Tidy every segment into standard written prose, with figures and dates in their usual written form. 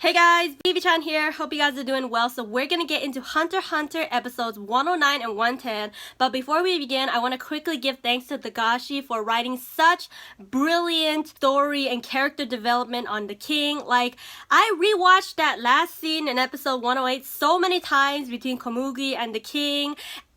Hey guys, Vivi-chan here. Hope you guys are doing well. So we're gonna get into Hunter x Hunter episodes 109 and 110. But before we begin, I want to quickly give thanks to Tagashi for writing such brilliant story and character development on the king. Like, I rewatched that last scene in episode 108 so many times between Komugi and the king.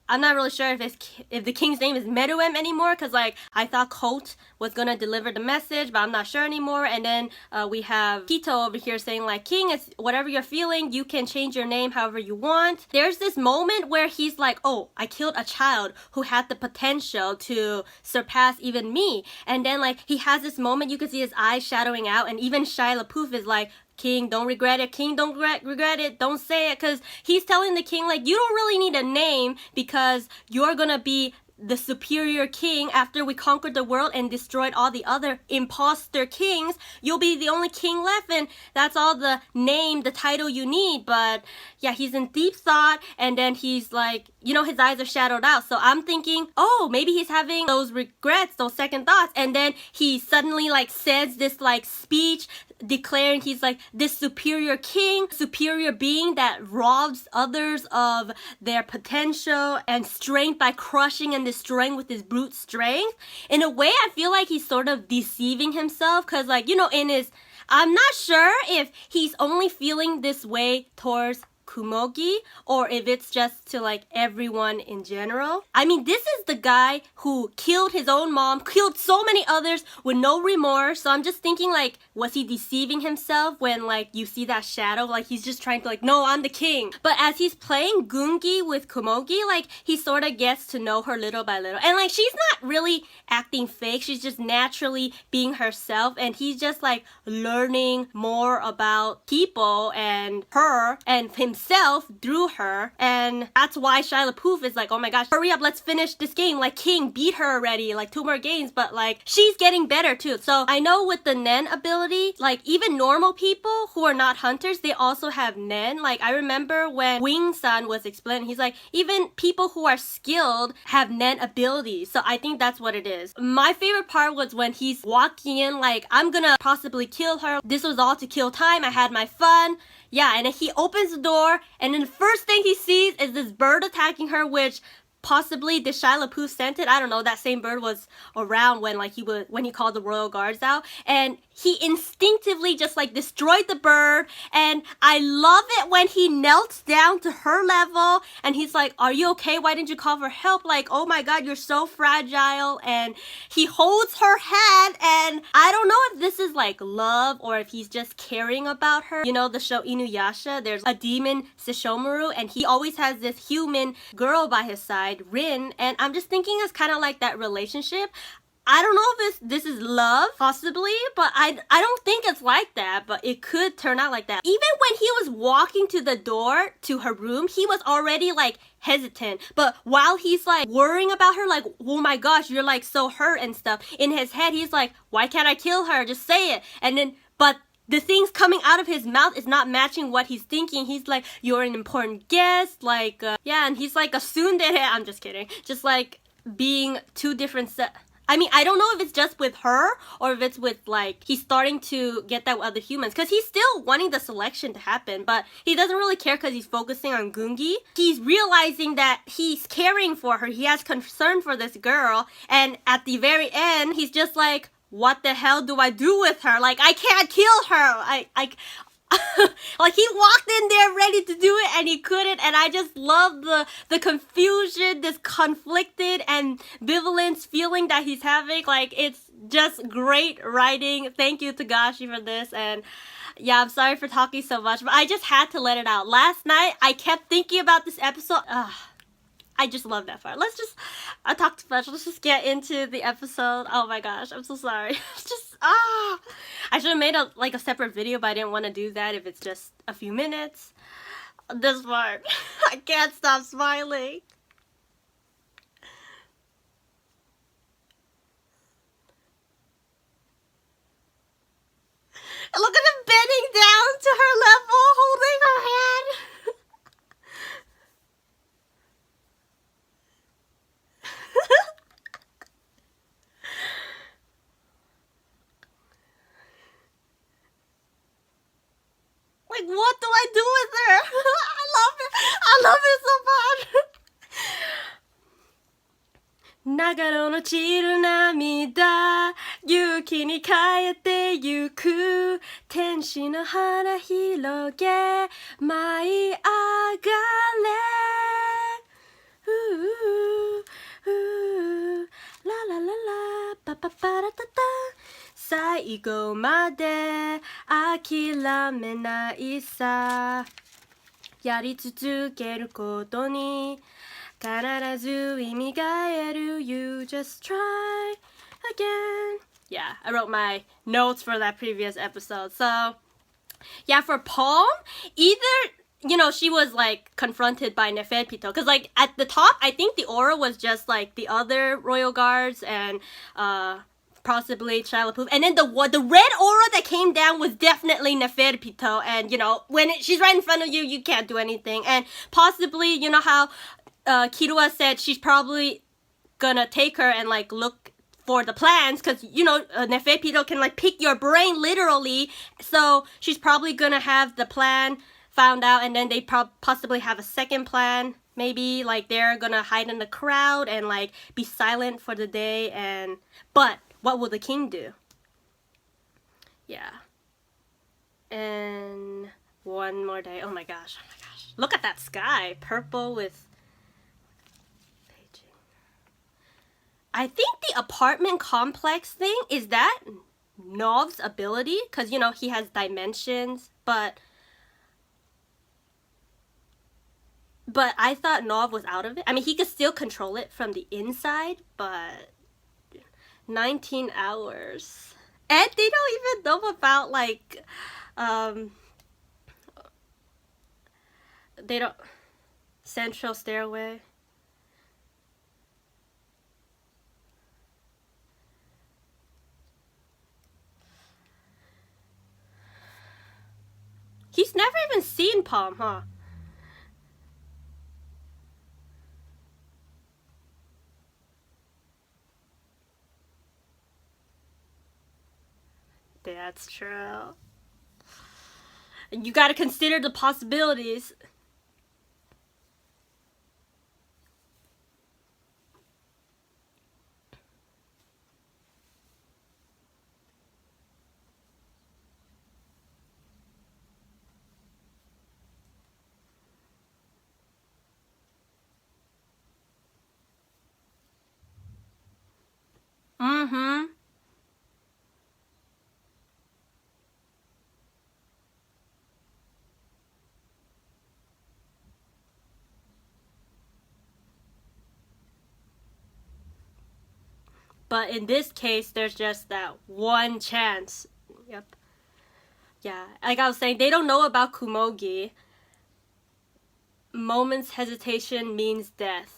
I'm not really sure if the king's name is Meruem anymore, because like I thought Colt was gonna deliver the message, but I'm not sure anymore. And then we have Kito over here saying like, King, it's whatever you're feeling, you can change your name however you want. There's this moment where he's like, oh, I killed a child who had the potential to surpass even me. And then like he has this moment, you can see his eyes shadowing out, and even Shia LaBeouf is like, King, don't regret it. King, don't regret it. Don't say it. Because he's telling the king, like, you don't really need a name because you're going to be the superior king after we conquered the world and destroyed all the other imposter kings. You'll be the only king left, and that's all the name, the title you need. But yeah, he's in deep thought, and then he's like, you know, his eyes are shadowed out. So I'm thinking, oh, maybe he's having those regrets, those second thoughts. And then he suddenly like says this like speech declaring he's like this superior king, superior being that robs others of their potential and strength by crushing and destroying with his brute strength. In a way, I feel like he's sort of deceiving himself, because like, you know, I'm not sure if he's only feeling this way towards Komugi or if it's just to like everyone in general. I mean, this is the guy who killed his own mom, killed so many others with no remorse. So I'm just thinking like, was he deceiving himself when like you see that shadow? Like he's just trying to like, no, I'm the king. But as he's playing Gungi with Komugi, like he sort of gets to know her little by little. And like she's not really acting fake. She's just naturally being herself. And he's just like learning more about people and her and himself through her. And that's why Shia LaBeouf is like, oh my gosh, hurry up, let's finish this game. Like, King, beat her already. Like 2 more games. But like she's getting better too. So I know with the Nen ability, like even normal people who are not hunters, they also have Nen. Like I remember when Wing-san was explaining, he's like, even people who are skilled have Nen abilities. So I think that's what it is. My favorite part was when he's walking in like, I'm gonna possibly kill her. This was all to kill time. I had my fun. Yeah, and then he opens the door, and then the first thing he sees is this bird attacking her, which possibly the Shia LaBeouf sent it. I don't know. That same bird was around when like when he called the royal guards out, and he instinctively just like destroyed the bird. And I love it when he knelt down to her level and he's like, are you okay? Why didn't you call for help? Like, oh my god, you're so fragile. And he holds her head, and I don't know if this is like love or if he's just caring about her. You know the show Inuyasha, there's a demon Sesshomaru, and he always has this human girl by his side, Rin, and I'm just thinking it's kind of like that relationship. I don't know if this is love, possibly, but I don't think it's like that, but it could turn out like that. Even when he was walking to the door to her room, he was already like hesitant. But while he's like worrying about her, like, oh my gosh, you're like so hurt and stuff, in his head, he's like, why can't I kill her? Just say it. And then, but the things coming out of his mouth is not matching what he's thinking. He's like, you're an important guest, like, yeah, and he's like a tsundere. I'm just kidding. Just like being two different I mean, I don't know if it's just with her or if it's with like he's starting to get that with other humans, because he's still wanting the selection to happen, but he doesn't really care because he's focusing on Gungi. He's realizing that he's caring for her. He has concern for this girl, and at the very end, he's just like, what the hell do I do with her? Like, I can't kill her. Like he walked in there ready to do it and he couldn't, and I just love the confusion, this conflicted and ambivalent feeling that he's having. Like, it's just great writing. Thank you, Tagashi, for this. And yeah, I'm sorry for talking so much, but I just had to let it out. Last night I kept thinking about this episode. I just love that part. I talked too much. Let's just get into the episode. Oh my gosh, I'm so sorry. It's just, I should have made a separate video, but I didn't want to do that if it's just a few minutes. This part, I can't stop smiling. Look at him bending down to her level, holding her hand. Like, I do with her? I love it. I love it so much. 流れ落ちる涙勇気に変えてゆく天使の花広げ舞い上がれララララパパパラタタ最後まで諦めないさやり続けることに必ず意味が得る You just try again. Yeah, I wrote my notes for that previous episode. So, yeah, for Palm, either, she was, like, confronted by Neferpito. Because, like, at the top, I think the aura was just, like, the other royal guards and, possibly Shia LaBeouf. And then the red aura that came down was definitely Neferpito. And, when she's right in front of you, you can't do anything. And possibly, you know how Kirua said she's probably gonna take her and like look for the plans because Neferpito can like pick your brain literally, so she's probably gonna have the plan found out and then they possibly have a second plan, maybe like they're gonna hide in the crowd and like be silent for the day. And but what will the king do? Yeah. And one more day. Oh my gosh, look at that sky, purple with I think the apartment complex thing is that Nov's ability, because he has dimensions, but I thought Nov was out of it. I mean, he could still control it from the inside, but 19 hours. And they don't even know about like they don't central stairway. He's never even seen Palm, huh? That's true. You gotta consider the possibilities. Mm-hmm. But in this case, there's just that one chance. Yep. Yeah, like I was saying, they don't know about Komugi. Moment's hesitation means death.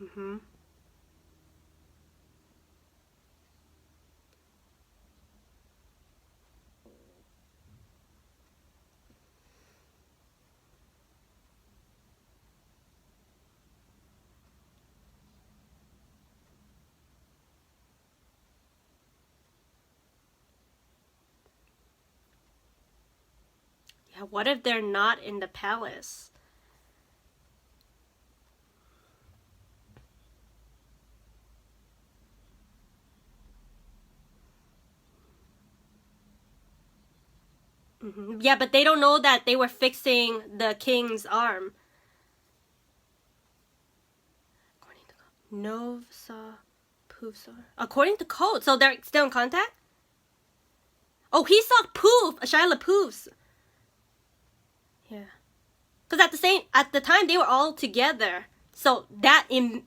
Mm-hmm. Yeah, what if they're not in the palace? Mm-hmm. Yeah, but they don't know that they were fixing the king's arm. Novsa Poofsar. According to code, so they're still in contact? Oh, he saw Poof, Shia LaBeouf's. Yeah. Because at the time, they were all together. So that in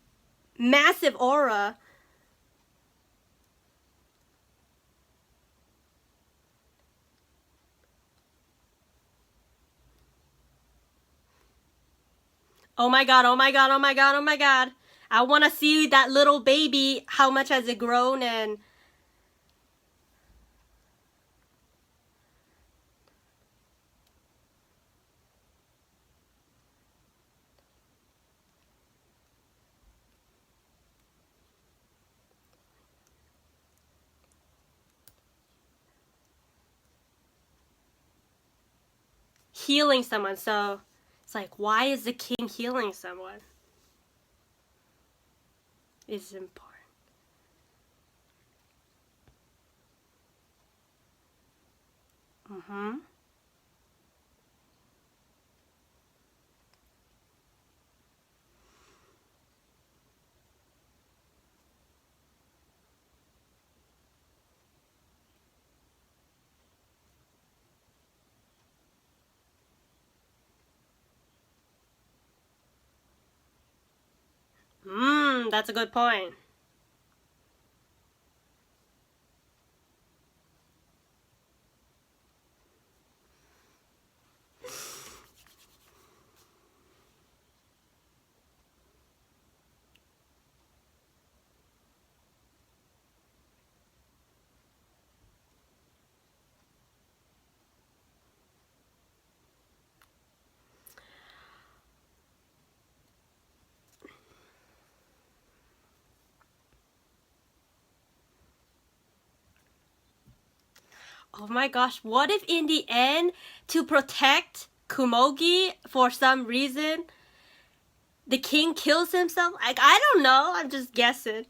massive aura. Oh my god, oh my god, oh my god, oh my god. I want to see that little baby. How much has it grown and... healing someone. So it's like, why is the king healing someone? It's important. That's a good point. Oh my gosh, what if in the end, to protect Komugi for some reason, the king kills himself? Like, I don't know, I'm just guessing.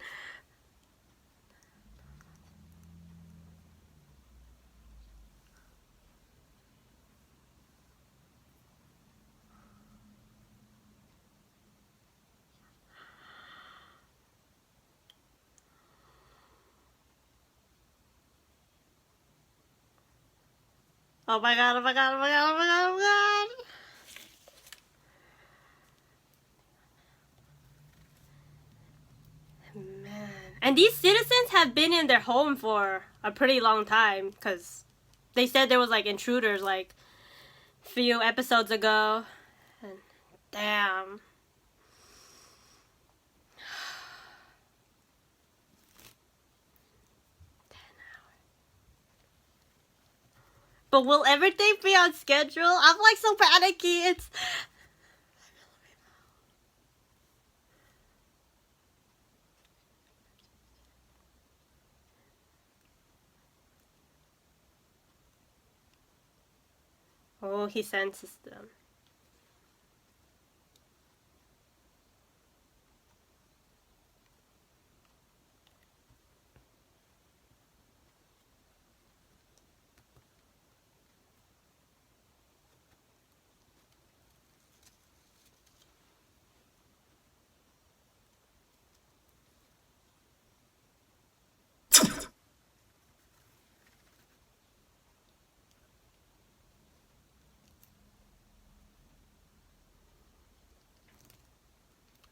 Oh my god, oh my god, oh my god, oh my god, oh my god. Man. And these citizens have been in their home for a pretty long time, because they said there was like intruders like a few episodes ago. And damn. But will everything be on schedule? I'm like so panicky. It's oh, he senses them.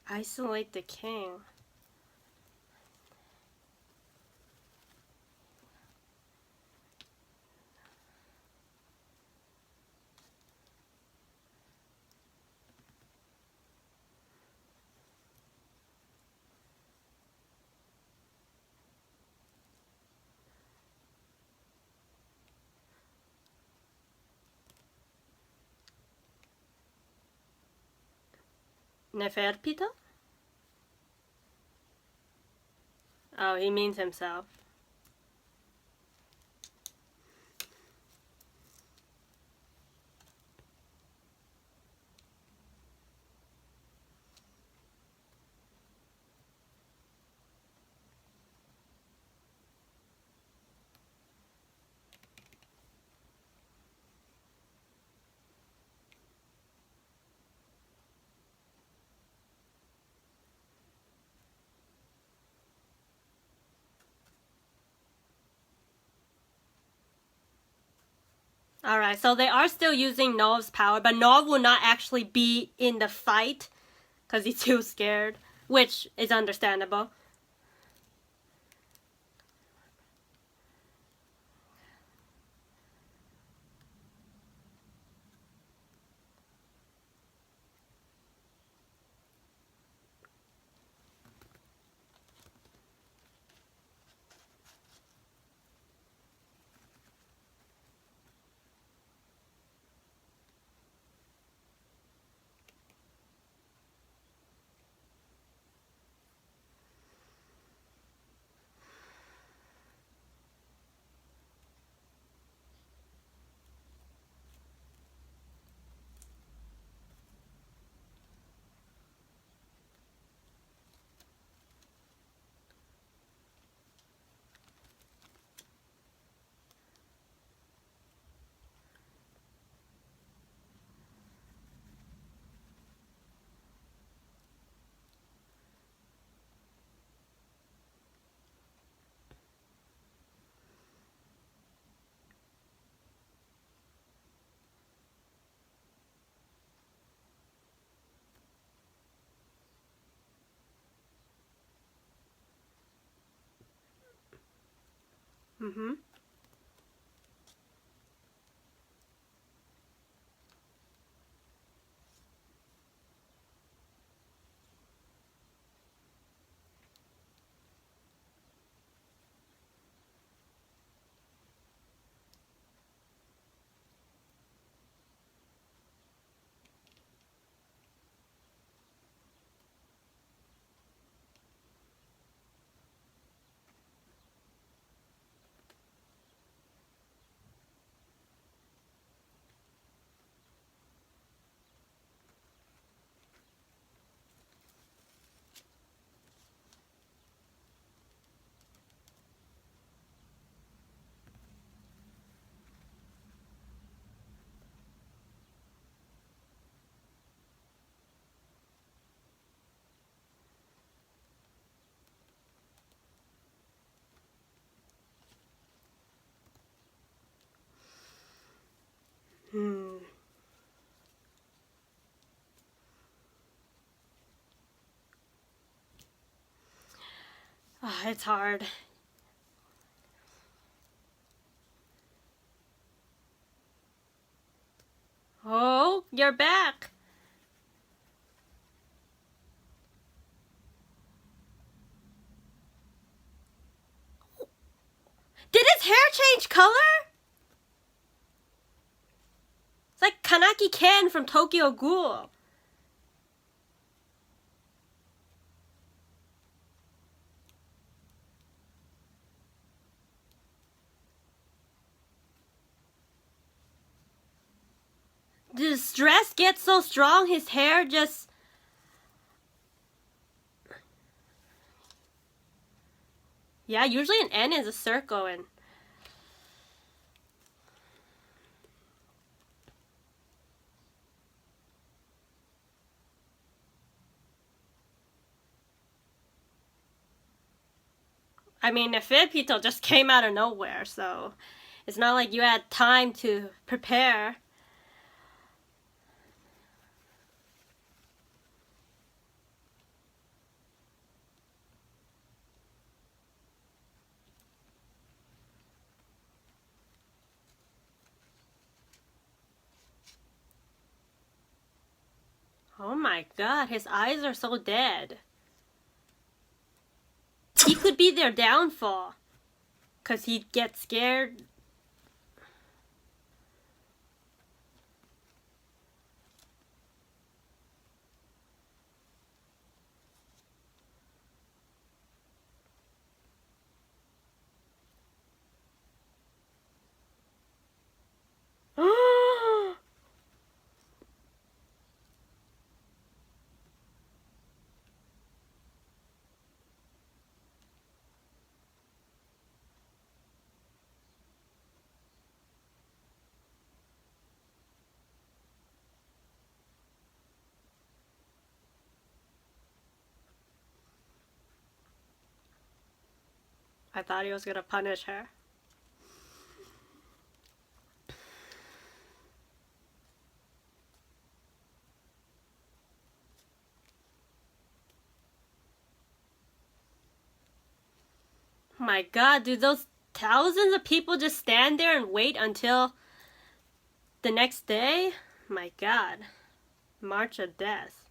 Isolate the king. Neferpito? Oh, he means himself. Alright, so they are still using Nov's power, but Nov will not actually be in the fight because he's too scared, which is understandable. Mm-hmm. Hmm. Oh, it's hard. Oh, you're back. Did his hair change color? It's like Kanaki Ken from Tokyo Ghoul. The stress gets so strong, his hair just... Yeah, usually an N is a circle and... I mean, Nefipito just came out of nowhere, so... It's not like you had time to prepare. Oh my god, his eyes are so dead. He could be their downfall. Because he'd get scared. I thought he was gonna punish her. My god, do those thousands of people just stand there and wait until the next day? My god. March of Death.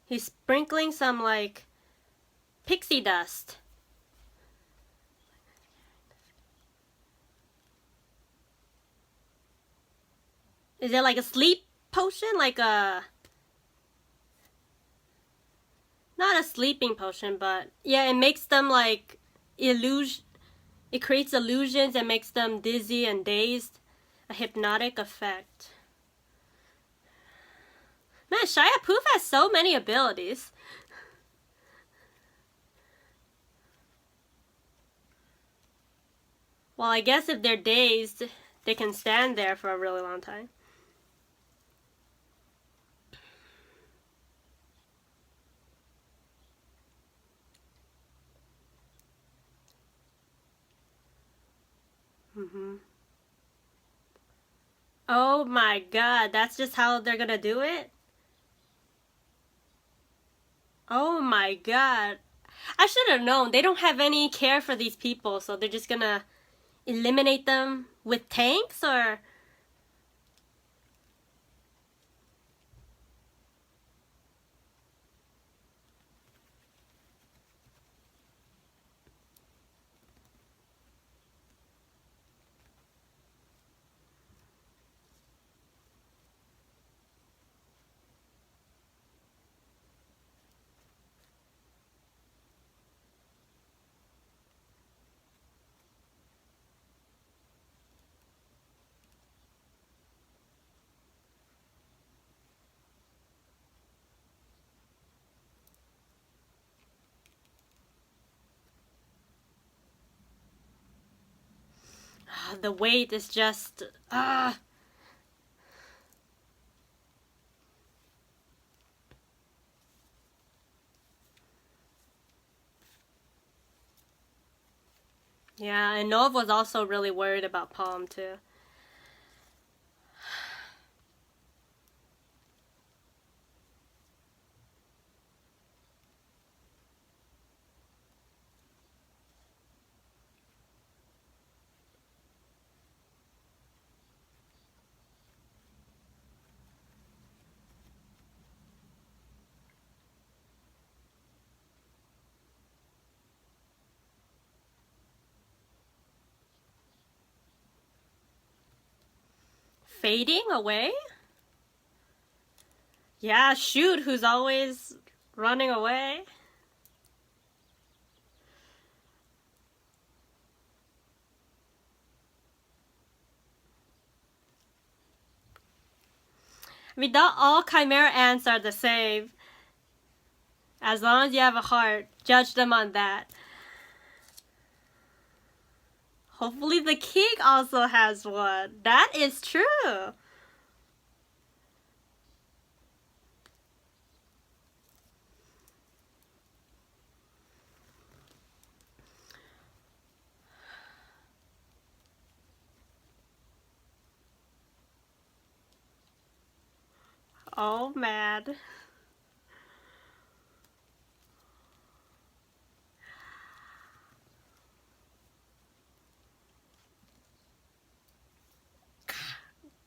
He's sprinkling some, like, pixie dust. Is it like a sleep potion? Like a... Not a sleeping potion, but... Yeah, it makes them, like, illusion... It creates illusions and makes them dizzy and dazed. A hypnotic effect. Man, Shia Poof has so many abilities. Well, I guess if they're dazed, they can stand there for a really long time. Mm-hmm. Oh my god, that's just how they're gonna do it? Oh my god. I should have known. They don't have any care for these people, so they're just gonna eliminate them with tanks, or... The weight is just... Yeah, and Nov was also really worried about Palm too. Fading away? Yeah, shoot, who's always running away? I mean, not all Chimera ants are the same. As long as you have a heart, judge them on that. Hopefully the king also has one. That is true. Oh, man.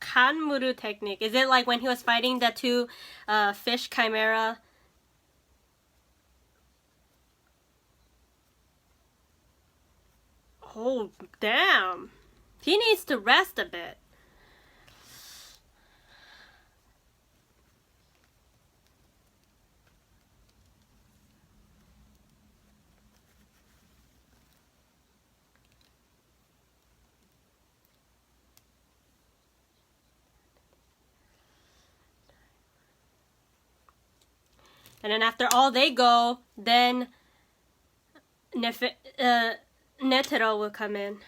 Kanmuru technique. Is it like when he was fighting the two fish chimera? Oh, damn. He needs to rest a bit. And then after all they go, then Netero will come in.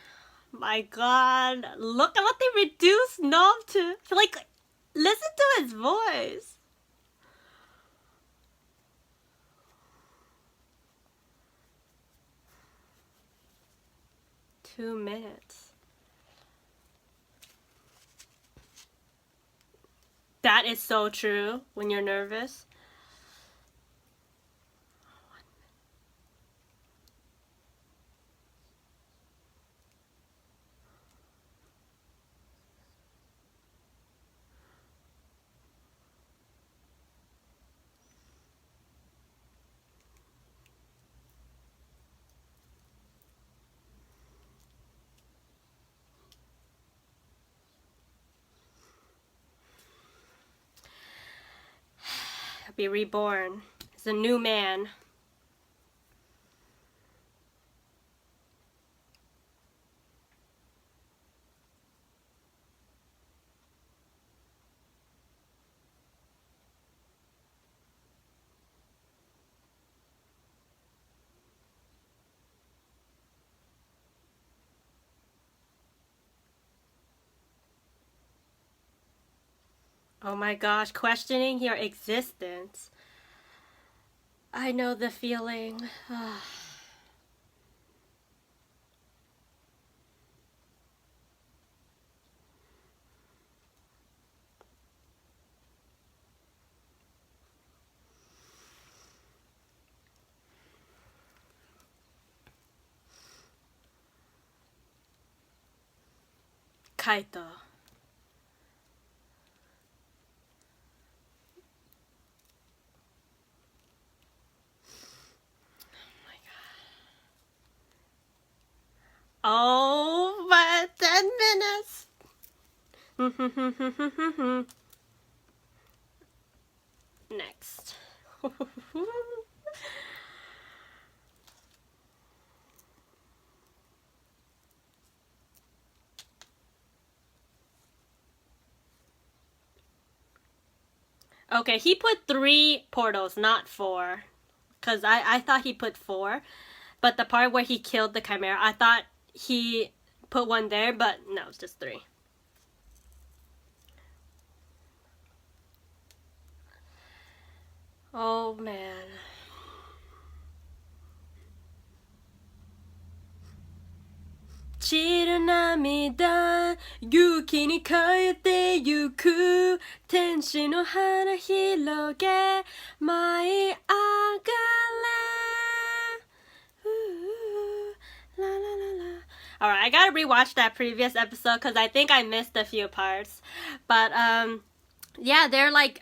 My god, look at what they reduced Nom to. Like, listen to his voice. Two minutes. That is so true when you're nervous. Be reborn as a new man. Oh my gosh, questioning your existence. I know the feeling. Kaito. Oh, but 10 minutes. Next. Okay, he put 3 portals, not 4. Because I thought he put 4. But the part where he killed the Chimera, I thought he put 1 there, but no, it's just 3. Oh, man. Chill 涙勇気に変えてゆく天使の花広げ舞い上がれ La, la, la, la. Alright, I gotta rewatch that previous episode because I think I missed a few parts. But yeah, they're like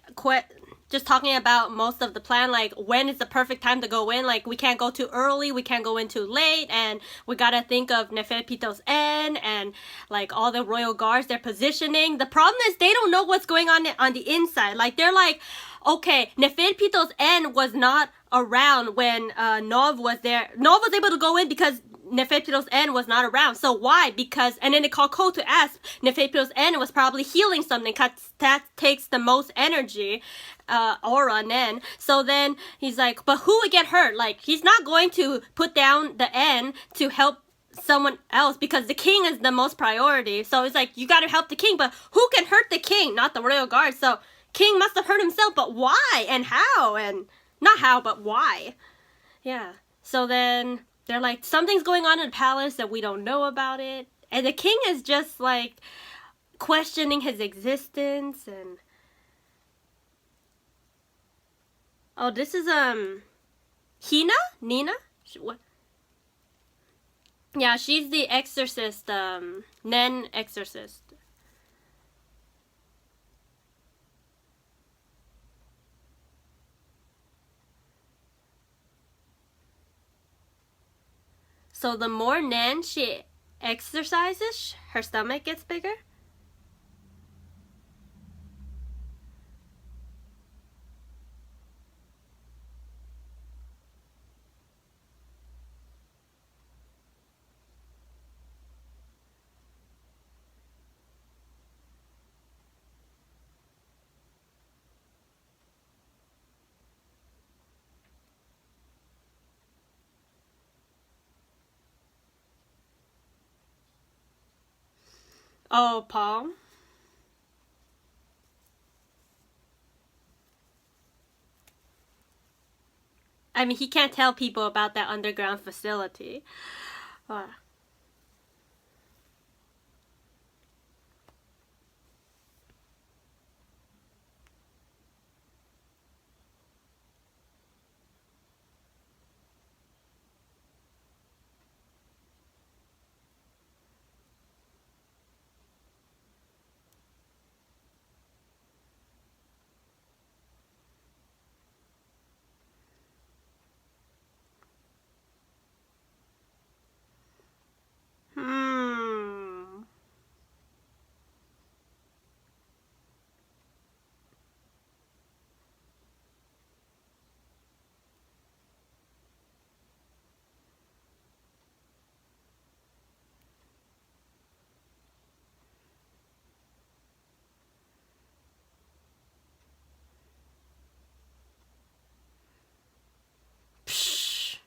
just talking about most of the plan, like when is the perfect time to go in. Like we can't go too early, we can't go in too late, and we gotta think of Neferpito's end and like all the royal guards, their positioning. The problem is they don't know what's going on the inside. Like they're like, okay, Neferpito's end was not around when Nov was there. Nov was able to go in because Neferpito's end was not around. So why? Because, and then they called Ko to ask. Neferpito's end was probably healing something because that takes the most energy, aura and then. So then he's like, but who would get hurt? Like, he's not going to put down the end to help someone else because the king is the most priority. So it's like, you got to help the king, but who can hurt the king? Not the royal guard. So king must have hurt himself, but why and how? And not how, but why? Yeah. So then they're like, something's going on in the palace that we don't know about it. And the king is just like questioning his existence. And oh, this is Hina? Nina? What? Yeah, she's the exorcist, Nen exorcist. So the more Nen she exercises, her stomach gets bigger? Oh, Paul. I mean, he can't tell people about that underground facility. Hmm. Psh.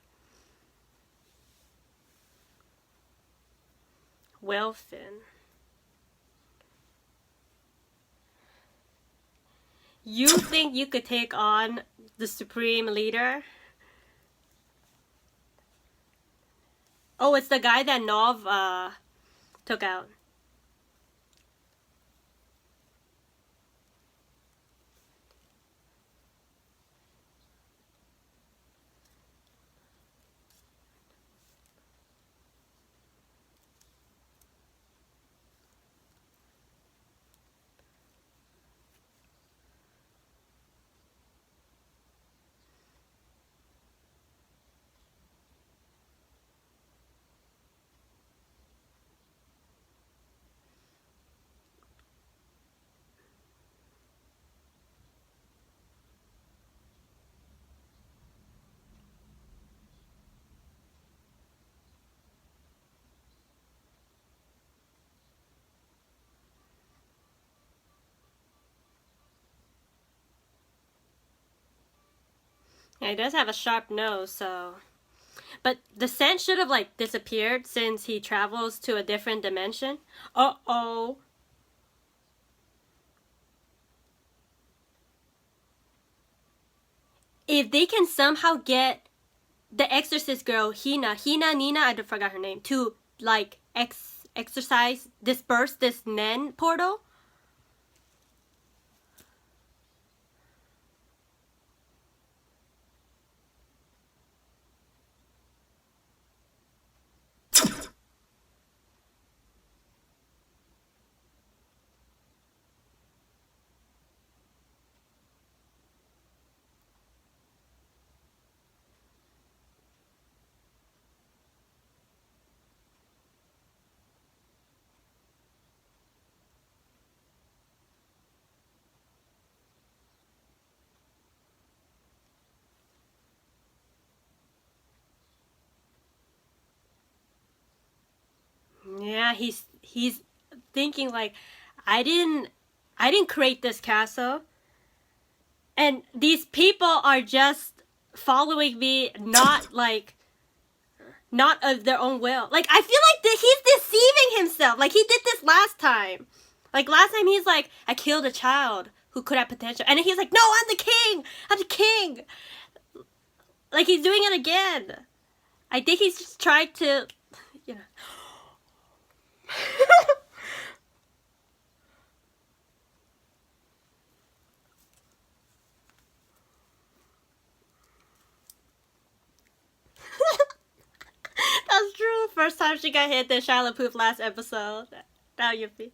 Well, Finn. You think you could take on the supreme leader? Oh, it's the guy that Nov took out. Yeah, he does have a sharp nose, so. But the scent should have like disappeared since he travels to a different dimension. Uh-oh. If they can somehow get the exorcist girl, Nina, I forgot her name, to like exercise, disperse this Nen portal. Yeah, he's thinking like, I didn't create this castle, and these people are just following me, not like, not of their own will. Like, I feel like he's deceiving himself. Like, he did this last time. Like, last time he's like, I killed a child who could have potential. And then he's like, no, I'm the king. I'm the king. Like, he's doing it again. I think he's just trying to, you know. That's true. First time she got hit, then Shia LaBeouf last episode. Now you be.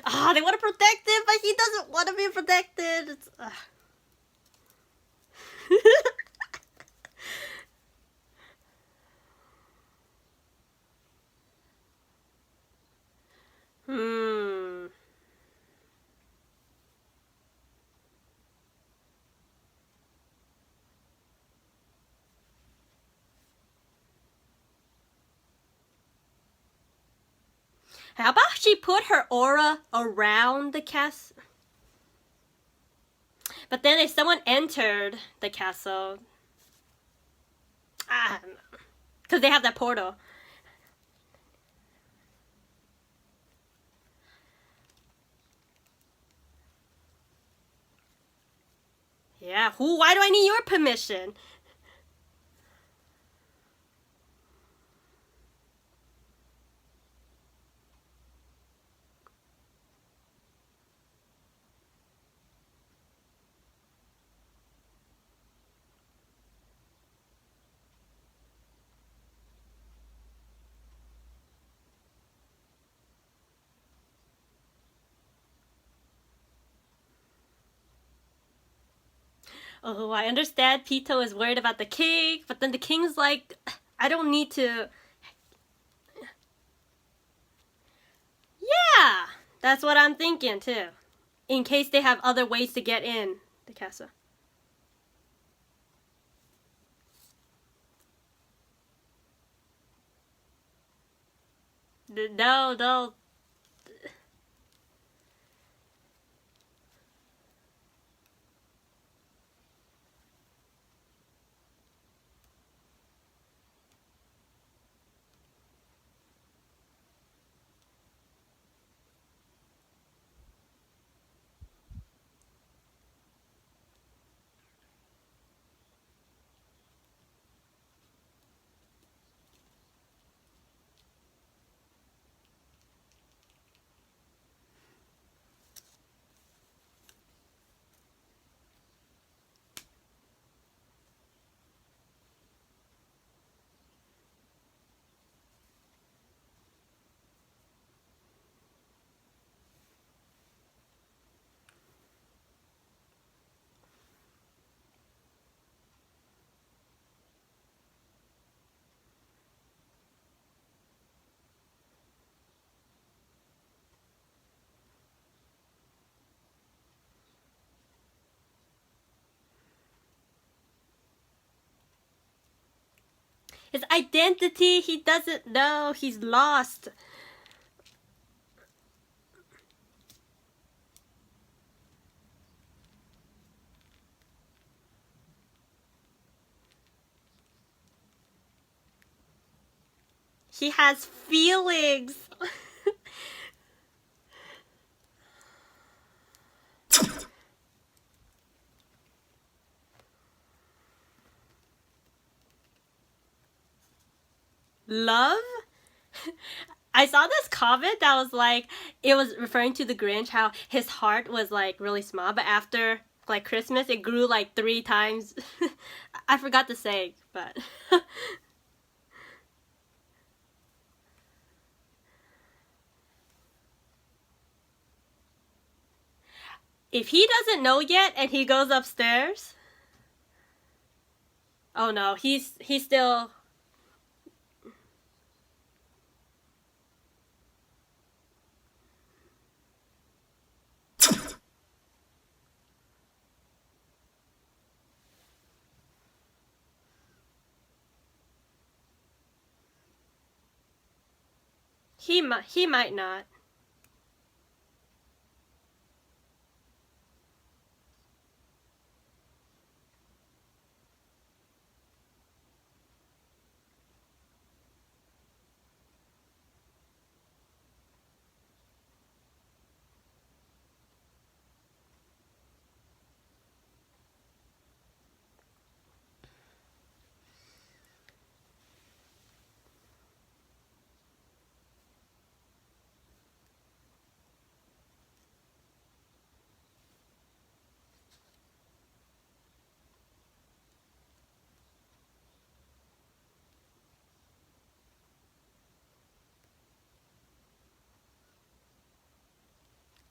Ah, they want to protect him, but he doesn't want to be protected. It's, hmm. How about she put her aura around the castle? But then if someone entered the castle, because they have that portal. Yeah, who? Why do I need your permission? Oh, I understand Pito is worried about the king, but then the king's like, I don't need to. Yeah, that's what I'm thinking too. In case they have other ways to get in the castle. No, no. His identity, he doesn't know. He's lost. He has feelings. Love? I saw this comment that was like, it was referring to the Grinch, how his heart was like really small, but after like Christmas it grew like 3 times. I forgot to say, but if he doesn't know yet and he goes upstairs, oh no, he's still. He might not.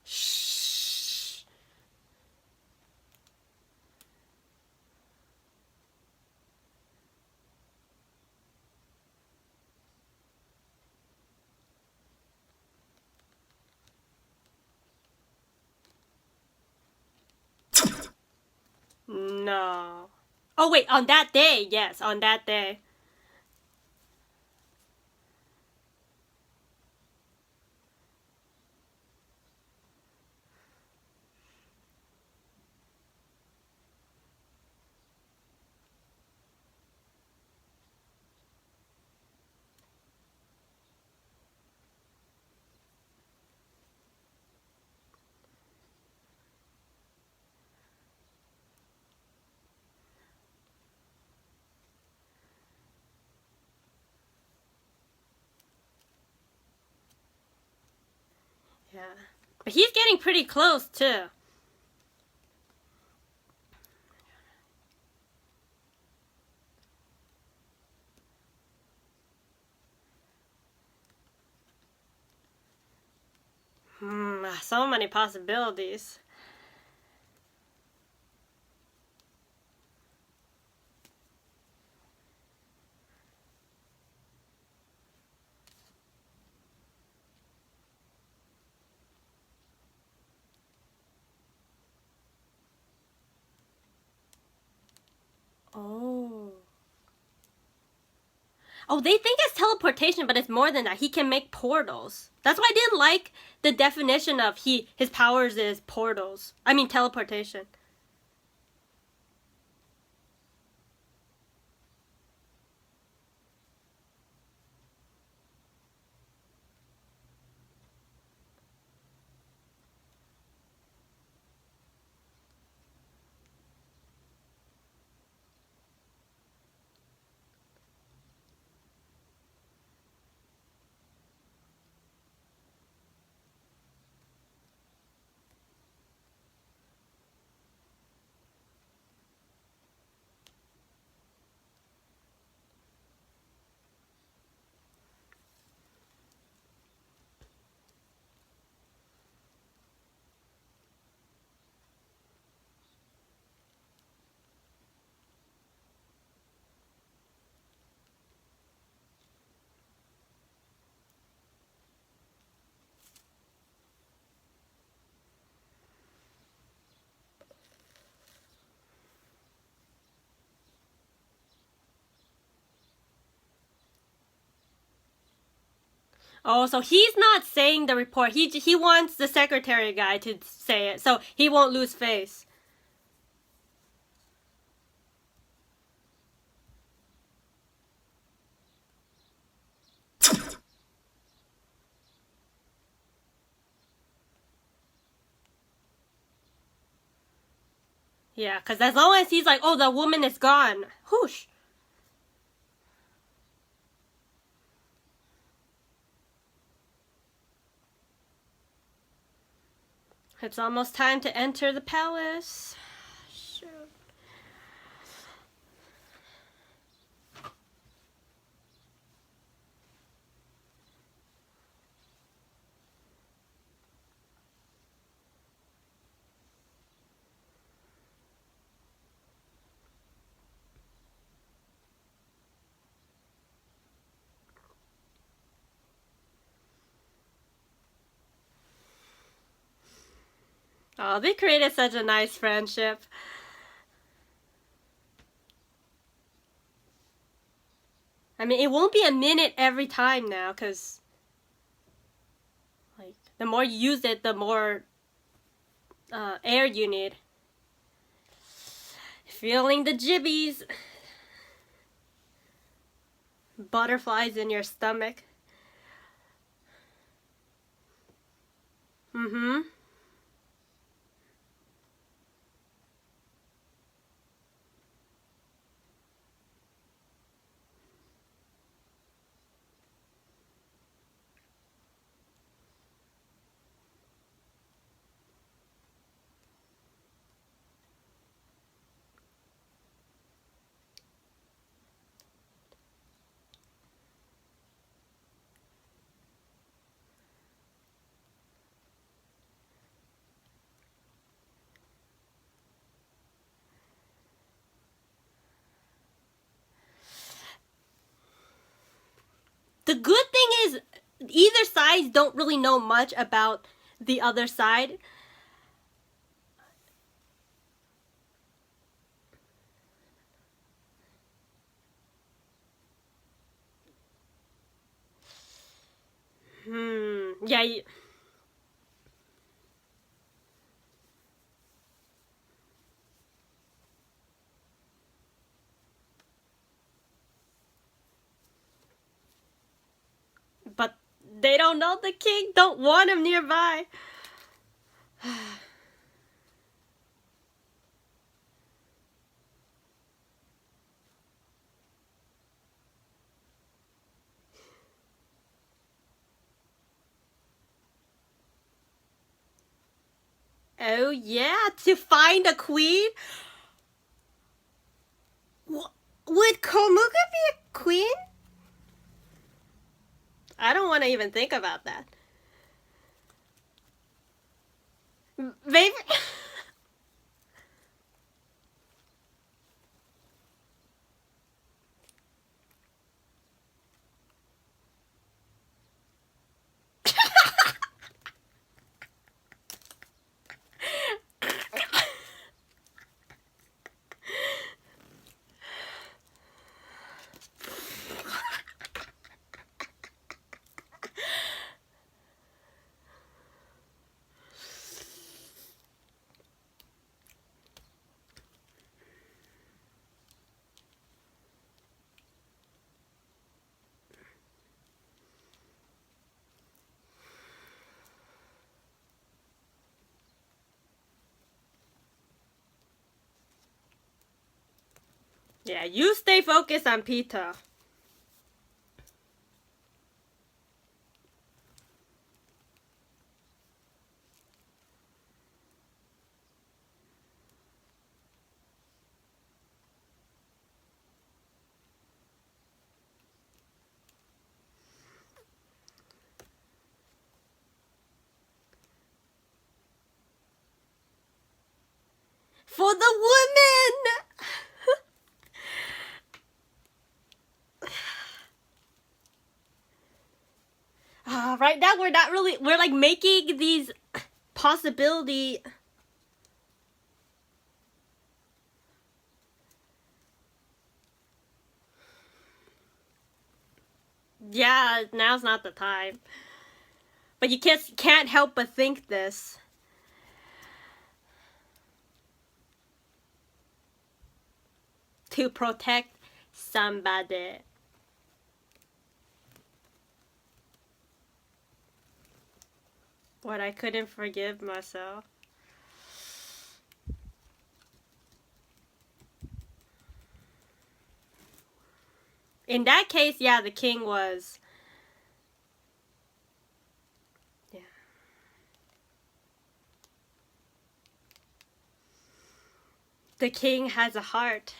Shh. No. Oh wait, on that day, yes, on that day. Yeah. But he's getting pretty close too. So many possibilities. Oh. Oh, they think it's teleportation, but it's more than that. He can make portals. That's why I didn't like the definition of his powers is portals. I mean teleportation. Oh, so he's not saying the report. He wants the secretary guy to say it, so he won't lose face. Yeah, because as long as he's like, oh, the woman is gone. Whoosh. It's almost time to enter the palace. Shoot. Oh, they created such a nice friendship. I mean, it won't be a minute every time now, because like the more you use it, the more air you need. Feeling the jibbies. Butterflies in your stomach. Mm-hmm. The good thing is either sides don't really know much about the other side. Yeah. But they don't know the king. Don't want him nearby. Oh yeah, to find a queen? Would Komugi be a queen? I don't want to even think about that. Maybe. Yeah, you stay focused on Peter. For the woman! Right now we're not really, we're like making these possibility. Yeah, now's not the time. But you can't help but think this. To protect somebody. What, I couldn't forgive myself. In that case, yeah, the king was... Yeah. The king has a heart.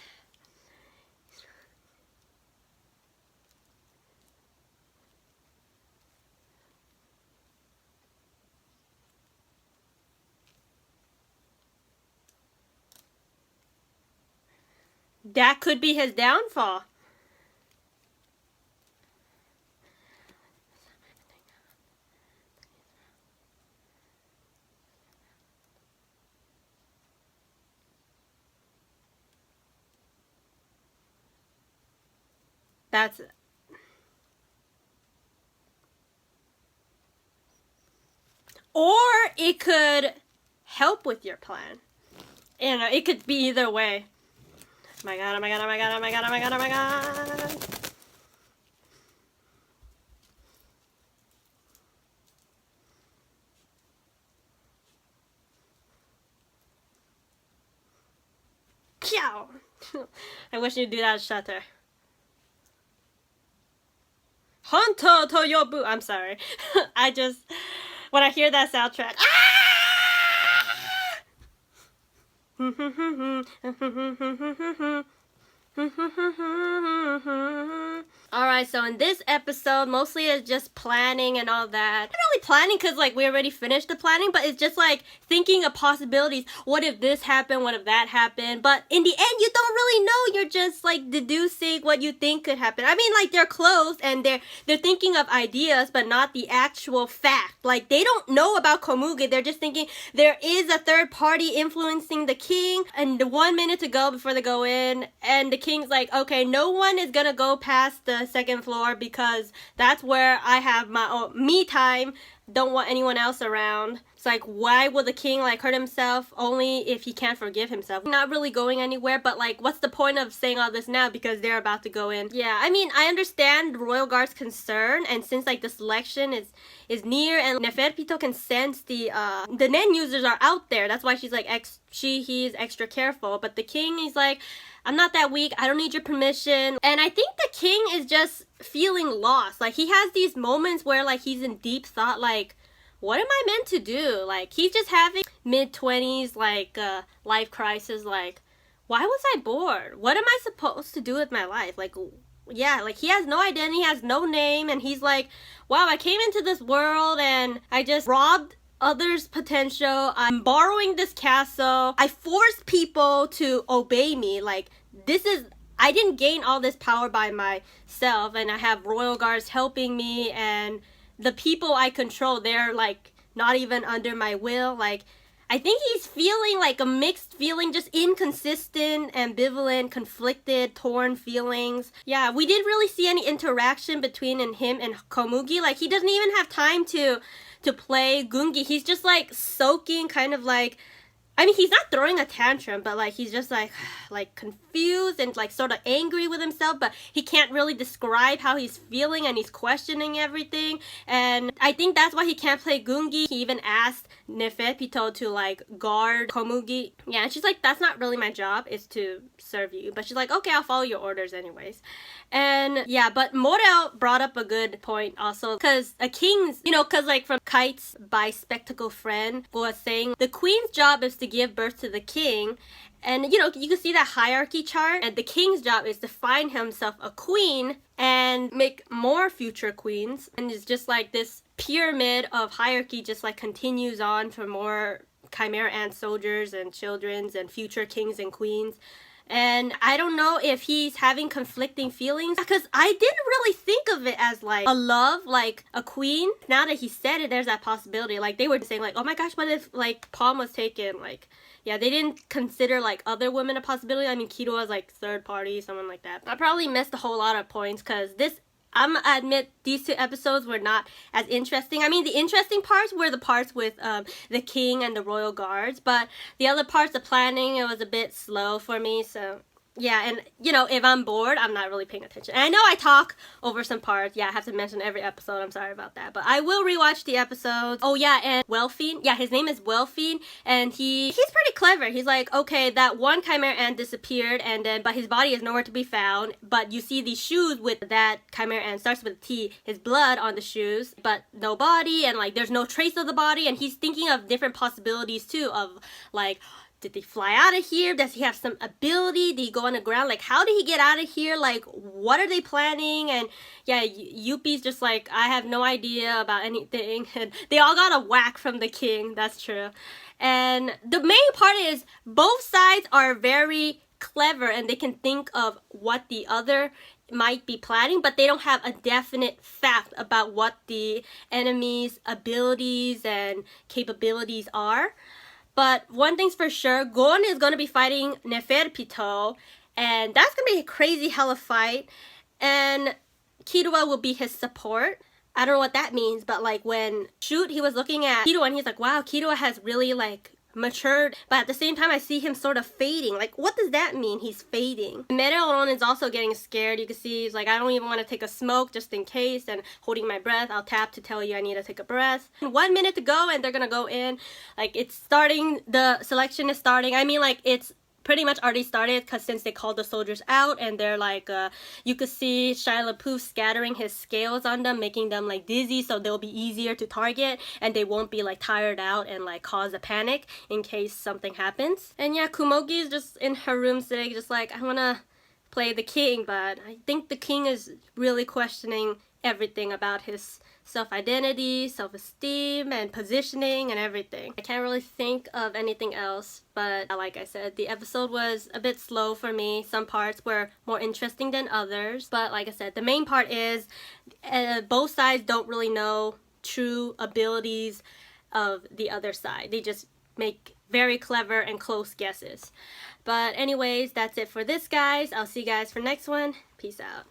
That could be his downfall. That's... Or it could help with your plan. You know, it could be either way. Oh my god, oh my god, oh my god, oh my god, oh my god, oh my god. Pow! I wish you'd do that, Shutter. Honto to yobu. I'm sorry. I just... When I hear that soundtrack... Alright, so in this episode, mostly it's just planning and all that. Not really planning because, like, we already finished the planning, but it's just, like, thinking of possibilities. What if this happened? What if that happened? But in the end, you don't really know. You're just, like, deducing what you think could happen. I mean, like, they're close and they're thinking of ideas, but not the actual fact. Like, they don't know about Komugi. They're just thinking there is a third party influencing the king, and 1 minute to go before they go in, and the king's like, okay, no one is gonna go past the second floor because that's where I have my own me time. Don't want anyone else around. It's like, why will the king like hurt himself only if he can't forgive himself? Not really going anywhere, but like, what's the point of saying all this now because they're about to go in? Yeah, I mean, I understand Royal Guard's concern, and since like the selection is near and Neferpito can sense the Nen users are out there, that's why she's like he's extra careful. But the king is like, I'm not that weak, I don't need your permission. And I think the king is just feeling lost. Like, he has these moments where like he's in deep thought, like, what am I meant to do? Like, he's just having mid-20s like life crisis, like, why was I bored? What am I supposed to do with my life? Like, yeah, like, he has no identity, he has no name, and he's like, wow, I came into this world and I just robbed others' potential. I'm borrowing this castle. I forced people to obey me. Like, I didn't gain all this power by myself, and I have royal guards helping me, and the people I control, they're like not even under my will. Like, I think he's feeling like a mixed feeling, just inconsistent, ambivalent, conflicted, torn feelings. Yeah, we didn't really see any interaction between him and Komugi. Like, he doesn't even have time to play Gungi. He's just like soaking, kind of like, I mean, he's not throwing a tantrum, but like he's just like confused and like sort of angry with himself, but he can't really describe how he's feeling, and he's questioning everything. And I think that's why he can't play Gungi. He even asked Neferpito to like guard Komugi. Yeah, and she's like, that's not really my job, it's to serve you. But she's like, okay, I'll follow your orders anyways. And yeah, but Morel brought up a good point also, because a king's, you know, because like from Kite's bi-spectacle friend was saying the queen's job is to give birth to the king. And, you know, you can see that hierarchy chart, and the king's job is to find himself a queen and make more future queens. And it's just like this pyramid of hierarchy just like continues on for more chimera ant soldiers and children's and future kings and queens. And I don't know if he's having conflicting feelings, because I didn't really think of it as like a love, like a queen. Now that he said it, there's that possibility. Like, they were saying like, oh my gosh, what if like Palm was taken? Like, yeah, they didn't consider like other women a possibility. I mean, Kido was like third party, someone like that. I probably missed a whole lot of points because I'm gonna admit these two episodes were not as interesting. I mean, the interesting parts were the parts with the king and the royal guards, but the other parts, the planning, it was a bit slow for me. So Yeah, and you know, if I'm bored, I'm not really paying attention. And I know I talk over some parts. Yeah, I have to mention every episode. I'm sorry about that. But I will rewatch the episodes. Oh yeah, and Welfine. Yeah, his name is Welfine, and he's pretty clever. He's like, okay, that one Chimera Ant disappeared, and then but his body is nowhere to be found. But you see these shoes with that Chimera Ant starts with a T, his blood on the shoes, but no body, and like there's no trace of the body, and he's thinking of different possibilities too, of like, did they fly out of here? Does he have some ability? Did he go on the ground? Like, how did he get out of here? Like, what are they planning? And yeah, Yuppie's just like, I have no idea about anything. And they all got a whack from the king. That's true. And the main part is both sides are very clever and they can think of what the other might be planning, but they don't have a definite fact about what the enemy's abilities and capabilities are. But one thing's for sure, Gon is going to be fighting Neferpito, and that's going to be a crazy hella fight, and Killua will be his support. I don't know what that means, but like when Shoot, he was looking at Killua and he's like, wow, Killua has really like matured, but at the same time I see him sort of fading. Like, what does that mean, he's fading? Meteoron is also getting scared. You can see he's like, I don't even want to take a smoke just in case, and holding my breath. I'll tap to tell you I need to take a breath. 1 minute to go and they're gonna go in. Like, it's starting, the selection is starting. I mean, like, it's pretty much already started, because since they called the soldiers out and they're like, you could see Shia LaBeouf scattering his scales on them, making them like dizzy, so they'll be easier to target and they won't be like tired out and like cause a panic in case something happens. And yeah, Komugi is just in her room sitting, just like, I wanna play the king, but I think the king is really questioning everything about his self-identity, self-esteem, and positioning and everything. I can't really think of anything else, but like I said, the episode was a bit slow for me. Some parts were more interesting than others, but like I said, the main part is both sides don't really know true abilities of the other side. They just make very clever and close guesses. But anyways, that's it for this, guys. I'll see you guys for next one. Peace out.